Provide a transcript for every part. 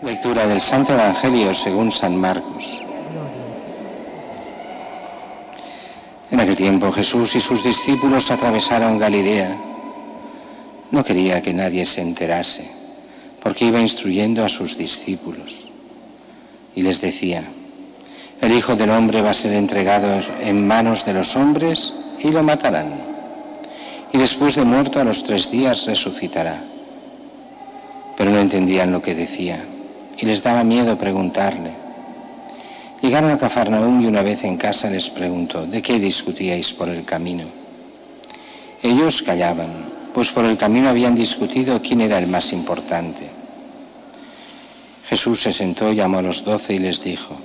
Lectura del Santo Evangelio según San Marcos. En aquel tiempo Jesús y sus discípulos atravesaron Galilea. No quería que nadie se enterase, porque iba instruyendo a sus discípulos. Y les decía: el Hijo del Hombre va a ser entregado en manos de los hombres y lo matarán. Y después de muerto a los 3 días resucitará. Pero no entendían lo que decía y les daba miedo preguntarle. Llegaron a Cafarnaúm y una vez en casa les preguntó: ¿de qué discutíais por el camino? Ellos callaban, pues por el camino habían discutido quién era el más importante. Jesús se sentó, llamó a los 12 y les dijo: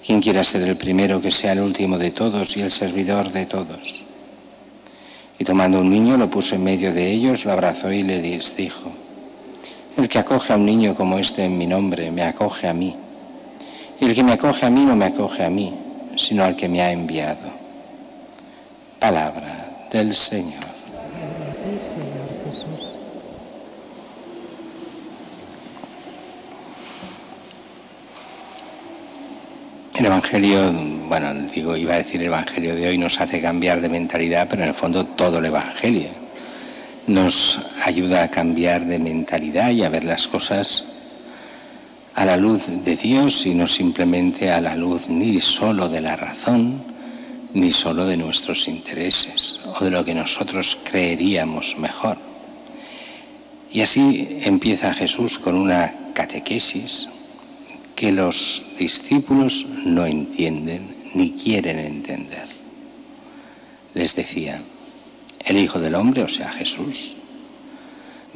quien quiera ser el primero, que sea el último de todos y el servidor de todos. Y tomando un niño lo puso en medio de ellos, lo abrazó y les dijo: el que acoge a un niño como este en mi nombre, me acoge a mí. Y el que me acoge a mí no me acoge a mí, sino al que me ha enviado. Palabra del Señor. Gracias, Señor Jesús. El Evangelio, iba a decir el Evangelio de hoy nos hace cambiar de mentalidad, pero en el fondo todo el Evangelio nos ayuda a cambiar de mentalidad y a ver las cosas a la luz de Dios y no simplemente a la luz ni solo de la razón, ni solo de nuestros intereses o de lo que nosotros creeríamos mejor. Y así empieza Jesús con una catequesis que los discípulos no entienden ni quieren entender. Les decía: el Hijo del Hombre, o sea Jesús,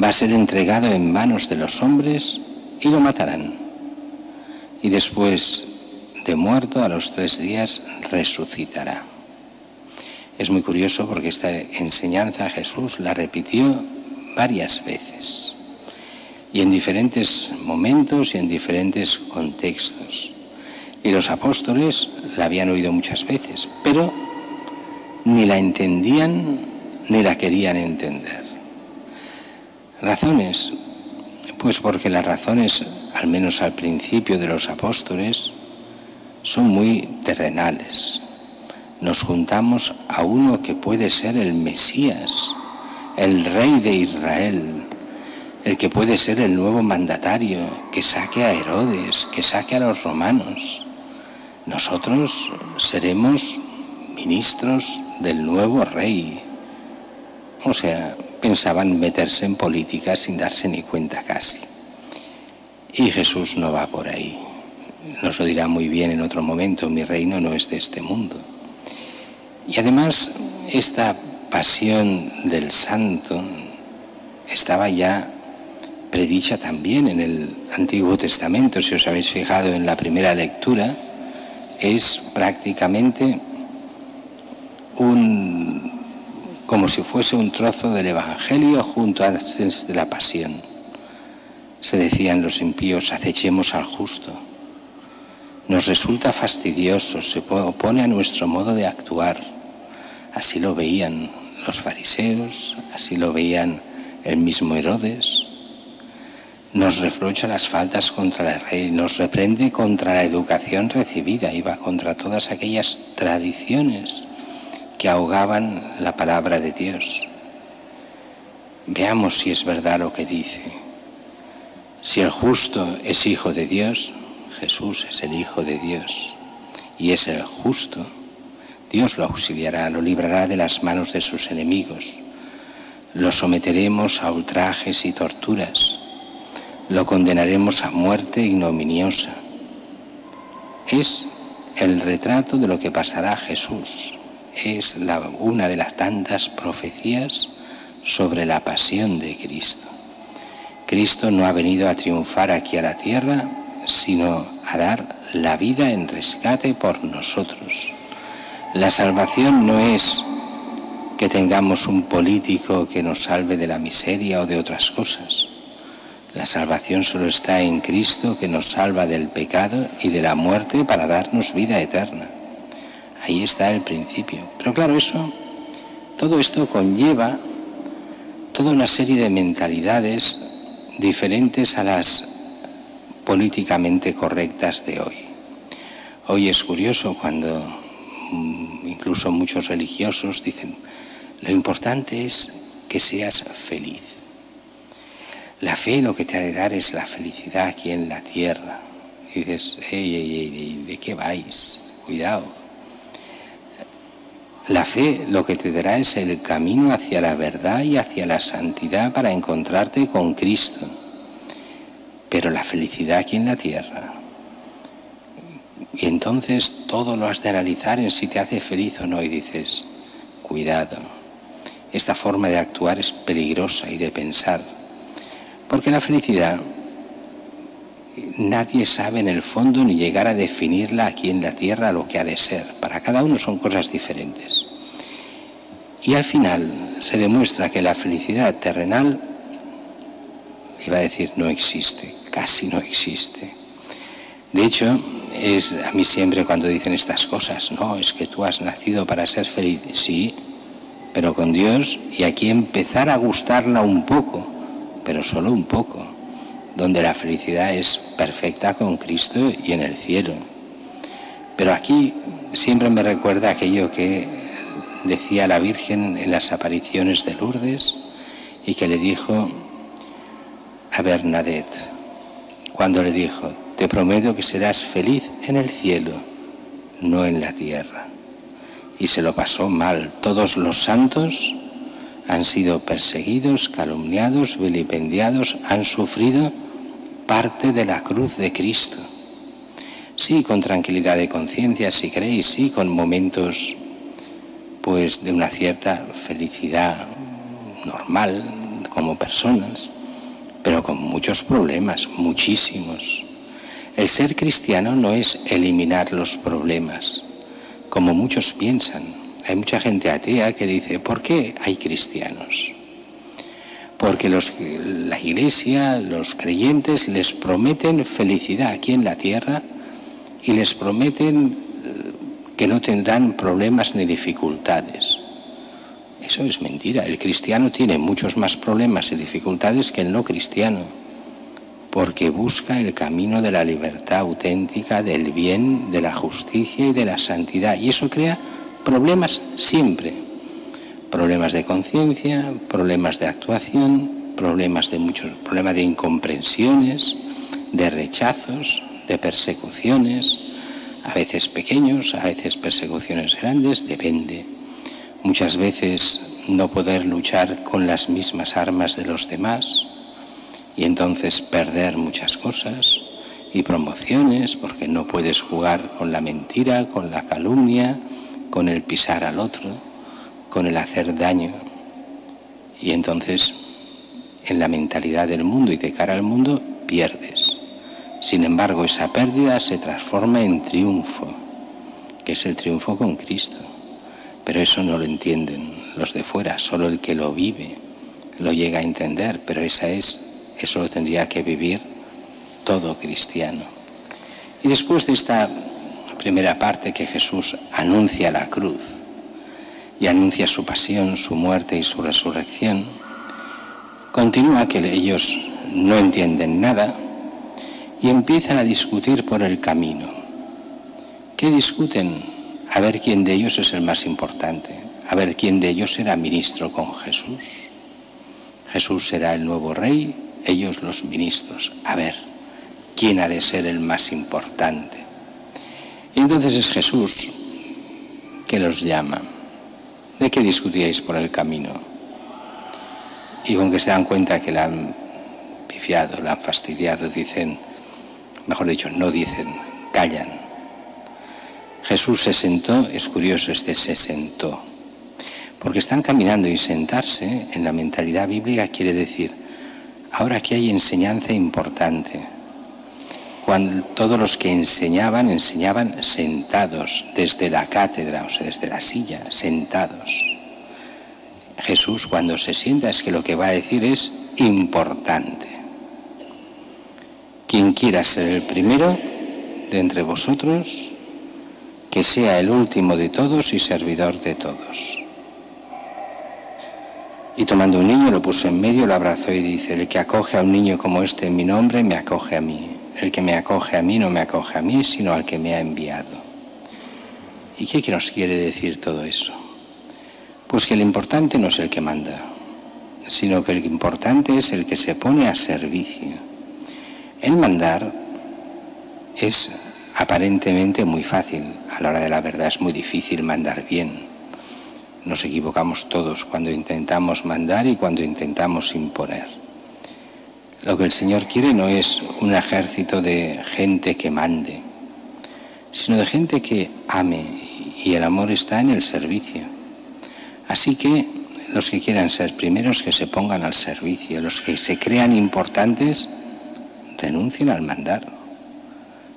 va a ser entregado en manos de los hombres y lo matarán. Y después de muerto, a los 3 días, resucitará. Es muy curioso porque esta enseñanza Jesús la repitió varias veces y en diferentes momentos y en diferentes contextos. Y los apóstoles la habían oído muchas veces, pero ni la entendían ni la querían entender. ¿Razones? Pues porque las razones, al menos al principio de los apóstoles, son muy terrenales. Nos juntamos a uno que puede ser el Mesías, el Rey de Israel, el que puede ser el nuevo mandatario, que saque a Herodes, que saque a los romanos. Nosotros seremos ministros del nuevo rey. O sea, pensaban meterse en política sin darse ni cuenta casi. Y Jesús no va por ahí. Nos lo dirá muy bien en otro momento: mi reino no es de este mundo. Y además, esta pasión del santo estaba ya predicha también en el Antiguo Testamento. Si os habéis fijado en la primera lectura, es prácticamente como si fuese un trozo del Evangelio junto antes de la pasión. Se decían los impíos: acechemos al justo. Nos resulta fastidioso, se opone a nuestro modo de actuar. Así lo veían los fariseos, así lo veían el mismo Herodes. Nos reprocha las faltas contra el rey, nos reprende contra la educación recibida, iba contra todas aquellas tradiciones que ahogaban la palabra de Dios. Veamos si es verdad lo que dice. Si el justo es hijo de Dios, Jesús es el Hijo de Dios y es el justo, Dios lo auxiliará, lo librará de las manos de sus enemigos, lo someteremos a ultrajes y torturas, lo condenaremos a muerte ignominiosa. Es el retrato de lo que pasará a Jesús. Es una de las tantas profecías sobre la pasión de Cristo. Cristo no ha venido a triunfar aquí a la tierra, sino a dar la vida en rescate por nosotros. La salvación no es que tengamos un político que nos salve de la miseria o de otras cosas. La salvación solo está en Cristo, que nos salva del pecado y de la muerte para darnos vida eterna. Ahí está el principio. Pero claro, todo esto conlleva toda una serie de mentalidades diferentes a las políticamente correctas de hoy. Hoy es curioso cuando incluso muchos religiosos dicen, lo importante es que seas feliz. La fe lo que te ha de dar es la felicidad aquí en la tierra. Y dices, ¿de qué vais? Cuidado. La fe lo que te dará es el camino hacia la verdad y hacia la santidad para encontrarte con Cristo. Pero la felicidad aquí en la tierra. Y entonces todo lo has de analizar en si te hace feliz o no. Y dices, cuidado. Esta forma de actuar es peligrosa y de pensar. Porque la felicidad nadie sabe en el fondo ni llegar a definirla aquí en la tierra lo que ha de ser. Para cada uno son cosas diferentes. Y al final se demuestra que la felicidad terrenal, iba a decir, no existe, casi no existe. De hecho, es a mí siempre cuando dicen estas cosas, no, es que tú has nacido para ser feliz. Sí, pero con Dios, y aquí empezar a gustarla un poco, pero solo un poco, donde la felicidad es perfecta con Cristo y en el cielo. Pero aquí siempre me recuerda aquello que decía la Virgen en las apariciones de Lourdes y que le dijo a Bernadette, cuando le dijo, te prometo que serás feliz en el cielo, no en la tierra. Y se lo pasó mal. Todos los santos han sido perseguidos, calumniados, vilipendiados, han sufrido parte de la cruz de Cristo. Sí, con tranquilidad de conciencia, si queréis, sí, con momentos pues de una cierta felicidad normal como personas, pero con muchos problemas, muchísimos. El ser cristiano no es eliminar los problemas, como muchos piensan. Hay mucha gente atea que dice, ¿por qué hay cristianos? Porque la Iglesia, los creyentes, les prometen felicidad aquí en la tierra y les prometen que no tendrán problemas ni dificultades. Eso es mentira. El cristiano tiene muchos más problemas y dificultades que el no cristiano, porque busca el camino de la libertad auténtica, del bien, de la justicia y de la santidad. Y eso crea problemas siempre. Problemas de conciencia, problemas de actuación, problemas de incomprensiones, de rechazos, de persecuciones, a veces pequeños, a veces persecuciones grandes, depende. Muchas veces no poder luchar con las mismas armas de los demás y entonces perder muchas cosas y promociones porque no puedes jugar con la mentira, con la calumnia, con el pisar al otro, con el hacer daño. Y entonces en la mentalidad del mundo y de cara al mundo pierdes. Sin embargo, esa pérdida se transforma en triunfo, que es el triunfo con Cristo. Pero eso no lo entienden los de fuera, solo el que lo vive lo llega a entender, pero eso lo tendría que vivir todo cristiano. Y después de esta primera parte que Jesús anuncia la cruz y anuncia su pasión, su muerte y su resurrección, continúa que ellos no entienden nada y empiezan a discutir por el camino. ¿Qué discuten? A ver quién de ellos es el más importante, a ver quién de ellos será ministro con Jesús. Jesús será el nuevo rey, ellos los ministros. A ver, ¿quién ha de ser el más importante? Y entonces es Jesús que los llama. ¿De qué discutíais por el camino? Y con que se dan cuenta que la han pifiado, la han fastidiado, dicen, mejor dicho, no dicen, callan. Jesús se sentó, es curioso se sentó, porque están caminando y sentarse en la mentalidad bíblica quiere decir, ahora aquí hay enseñanza importante. Cuando todos los que enseñaban sentados desde la cátedra, o sea, desde la silla, sentados. Jesús cuando se sienta es que lo que va a decir es importante. Quien quiera ser el primero de entre vosotros, que sea el último de todos y servidor de todos. Y tomando un niño lo puso en medio, lo abrazó y dice, el que acoge a un niño como este en mi nombre, me acoge a mí. el que me acoge a mí no me acoge a mí, sino al que me ha enviado. ¿Y qué nos quiere decir todo eso? Pues que el importante no es el que manda, sino que el importante es el que se pone a servicio. El mandar es aparentemente muy fácil, a la hora de la verdad es muy difícil mandar bien. Nos equivocamos todos cuando intentamos mandar y cuando intentamos imponer. Lo que el Señor quiere no es un ejército de gente que mande, sino de gente que ame, y el amor está en el servicio. Así que los que quieran ser primeros, que se pongan al servicio. Los que se crean importantes, renuncien al mandar,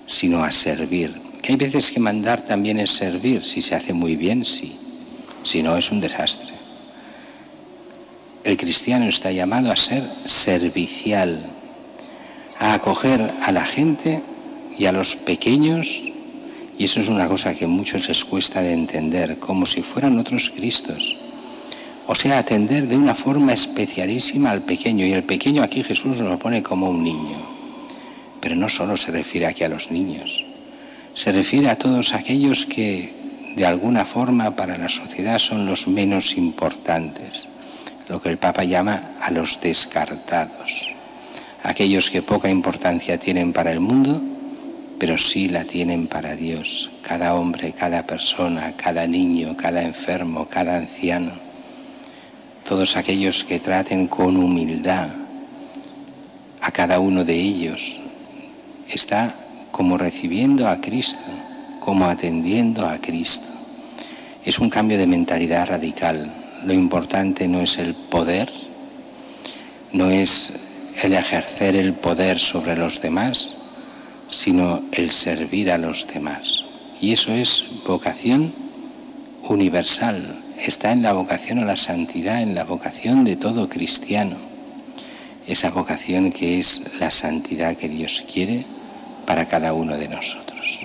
sino a servir. Que hay veces que mandar también es servir, si se hace muy bien, sí. Si no, es un desastre. El cristiano está llamado a ser servicial, a acoger a la gente y a los pequeños, y eso es una cosa que a muchos les cuesta de entender, como si fueran otros Cristos. O sea, atender de una forma especialísima al pequeño, y el pequeño aquí Jesús nos lo pone como un niño. Pero no solo se refiere aquí a los niños, se refiere a todos aquellos que de alguna forma para la sociedad son los menos importantes, lo que el Papa llama a los descartados, aquellos que poca importancia tienen para el mundo, pero sí la tienen para Dios, cada hombre, cada persona, cada niño, cada enfermo, cada anciano, todos aquellos que traten con humildad a cada uno de ellos, está como recibiendo a Cristo, como atendiendo a Cristo. Es un cambio de mentalidad radical. Lo importante no es el poder, no es el ejercer el poder sobre los demás, sino el servir a los demás. Y eso es vocación universal. Está en la vocación a la santidad, en la vocación de todo cristiano. Esa vocación que es la santidad que Dios quiere para cada uno de nosotros.